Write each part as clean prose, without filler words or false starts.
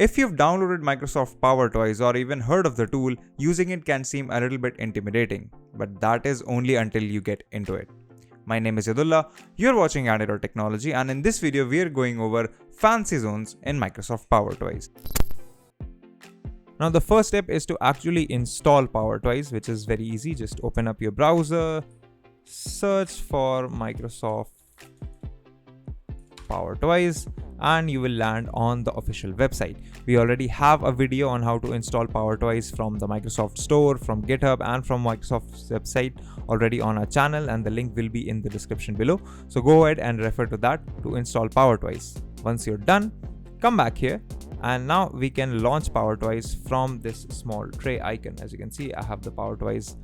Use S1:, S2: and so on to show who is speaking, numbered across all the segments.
S1: If you've downloaded Microsoft Powertoys or even heard of the tool, using it can seem a little bit intimidating, but that is only until you get into it. My name is Yadullah, you're watching Candid.Technology, and in this video we are going over FancyZones in Microsoft Powertoys. Now the first step is to actually install Powertoys, which is very easy. Just open up your browser, search for Microsoft Powertoys, and you will land on the official website. We already have a video on how to install Powertoys from the Microsoft Store, from GitHub, and from Microsoft's website already on our channel, and the link will be in the description below. So go ahead and refer to that to install Powertoys. Once you're done, come back here, and now we can launch Powertoys from this small tray icon. As you can see, I have the Powertoys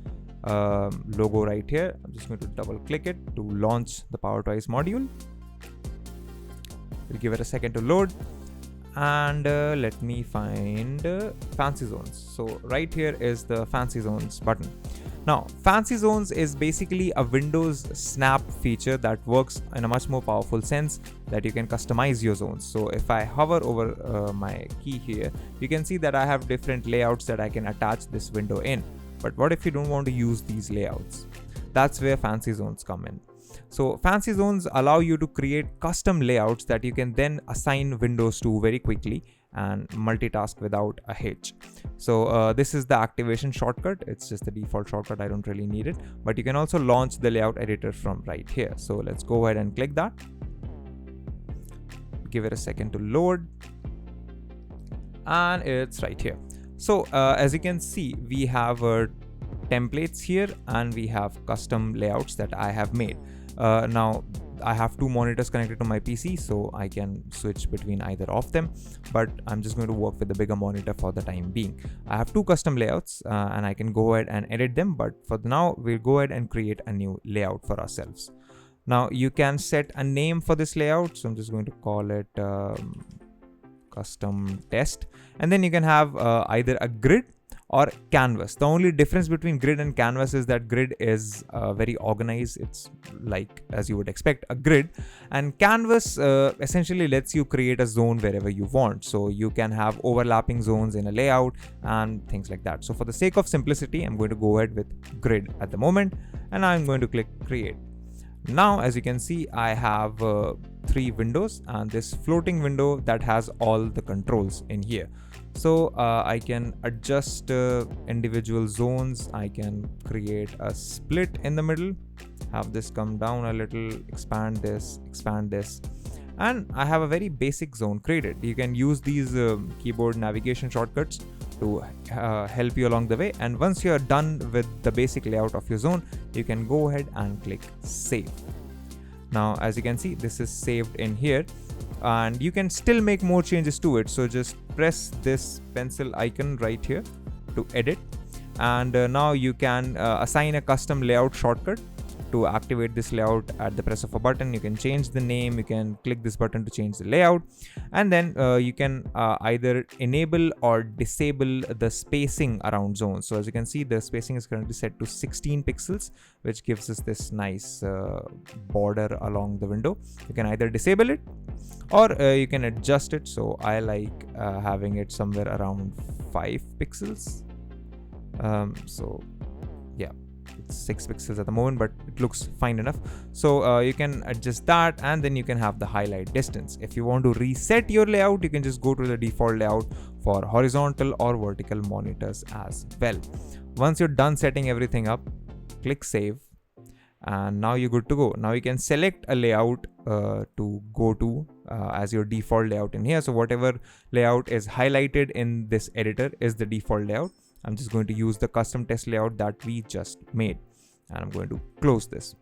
S1: logo right here. I'm just going to double click it to launch the Powertoys module. We'll give it a second to load, and let me find FancyZones. So right here is the FancyZones button. Now FancyZones is basically a Windows snap feature that works in a much more powerful sense, that you can customize your zones. So if I hover over my key here, you can see that I have different layouts that I can attach this window in. But what if you don't want to use these layouts? That's where FancyZones come in. So FancyZones allow you to create custom layouts that you can then assign windows to very quickly and multitask without a hitch. So this is the activation shortcut. It's just the default shortcut. I don't really need it, but you can also launch the layout editor from right here. So let's go ahead and click that. Give it a second to load, and it's right here. So as you can see, we have templates here, and we have custom layouts that I have made. Now I have two monitors connected to my PC, so I can switch between either of them, but I'm just going to work with the bigger monitor for the time being. I have two custom layouts and I can go ahead and edit them, but for now we'll go ahead and create a new layout for ourselves. Now you can set a name for this layout, so I'm just going to call it custom test, and then you can have either a grid or canvas. The only difference between grid and canvas is that grid is very organized. It's like, as you would expect, a grid, and canvas essentially lets you create a zone wherever you want. So you can have overlapping zones in a layout and things like that. So for the sake of simplicity, I'm going to go ahead with grid at the moment, and I'm going to click create. Now, as you can see, I have 3 windows and this floating window that has all the controls in here. So I can adjust individual zones. I can create a split in the middle, have this come down a little, expand this, and I have a very basic zone created. You can use these keyboard navigation shortcuts to help you along the way, and once you're done with the basic layout of your zone, you can go ahead and click save. Now as you can see, this is saved in here, and you can still make more changes to it. So just press this pencil icon right here to edit, and now you can assign a custom layout shortcut to activate this layout at the press of a button. You can change the name, you can click this button to change the layout, and then you can either enable or disable the spacing around zones. So as you can see, the spacing is currently set to 16 pixels, which gives us this nice border along the window. You can either disable it or you can adjust it. So I like having it somewhere around 5 pixels. So yeah, it's 6 pixels at the moment, but it looks fine enough. So you can adjust that, and then you can have the highlight distance. If you want to reset your layout, you can just go to the default layout for horizontal or vertical monitors as well. Once you're done setting everything up, click save, and now you're good to go. Now you can select a layout to go to as your default layout in here. So whatever layout is highlighted in this editor is the default layout. I'm just going to use the custom test layout that we just made, and I'm going to close this.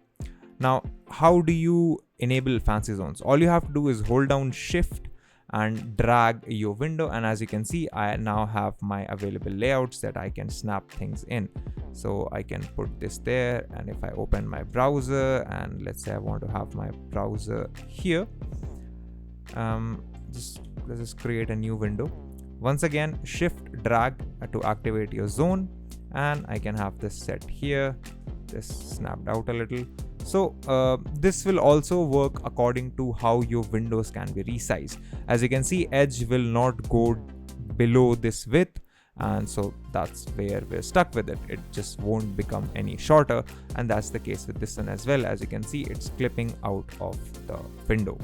S1: Now, how do you enable FancyZones? All you have to do is hold down Shift and drag your window, and as you can see, I now have my available layouts that I can snap things in. So I can put this there, and if I open my browser, and let's say I want to have my browser here, let's just create a new window. Once again, Shift drag to activate your zone, and I can have this set here, this snapped out a little. So this will also work according to how your windows can be resized. As you can see, edge will not go below this width, and so that's where we're stuck with it. It just won't become any shorter, and that's the case with this one as well. As you can see, it's clipping out of the window.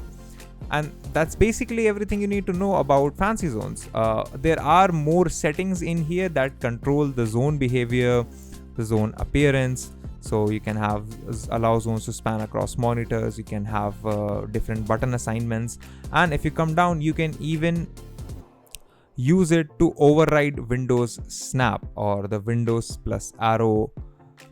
S1: And that's basically everything you need to know about FancyZones. There are more settings in here that control the zone behavior, the zone appearance. So you can allow zones to span across monitors. You can have different button assignments, and if you come down, you can even use it to override Windows snap, or the Windows plus arrow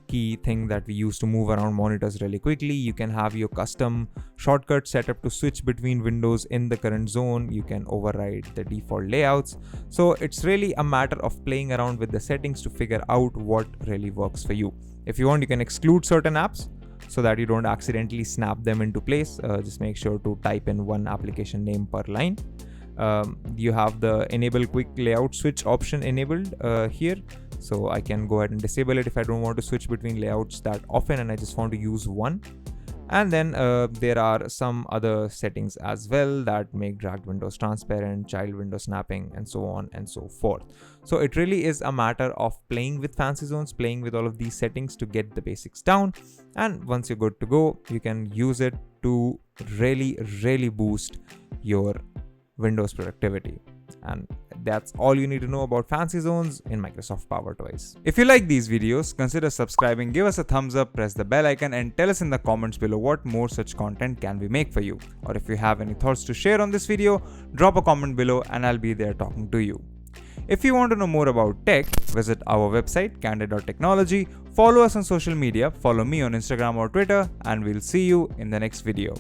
S1: key thing that we use to move around monitors really quickly. You can have your custom shortcut set up to switch between windows in the current zone. You can override the default layouts. So it's really a matter of playing around with the settings to figure out what really works for you. If you want, you can exclude certain apps so that you don't accidentally snap them into place. Just make sure to type in one application name per line. You have the enable quick layout switch option enabled here. So I can go ahead and disable it if I don't want to switch between layouts that often and I just want to use one. And then there are some other settings as well that make dragged windows transparent, child window snapping, and so on and so forth. So it really is a matter of playing with FancyZones, playing with all of these settings to get the basics down. And once you're good to go, you can use it to really boost your Windows productivity. And that's all you need to know about FancyZones in Microsoft Powertoys. If you like these videos, consider subscribing, give us a thumbs up, press the bell icon, and tell us in the comments below what more such content can we make for you. Or if you have any thoughts to share on this video, drop a comment below and I'll be there talking to you. If you want to know more about tech, visit our website Candid.Technology, follow us on social media, follow me on Instagram or Twitter, and we'll see you in the next video.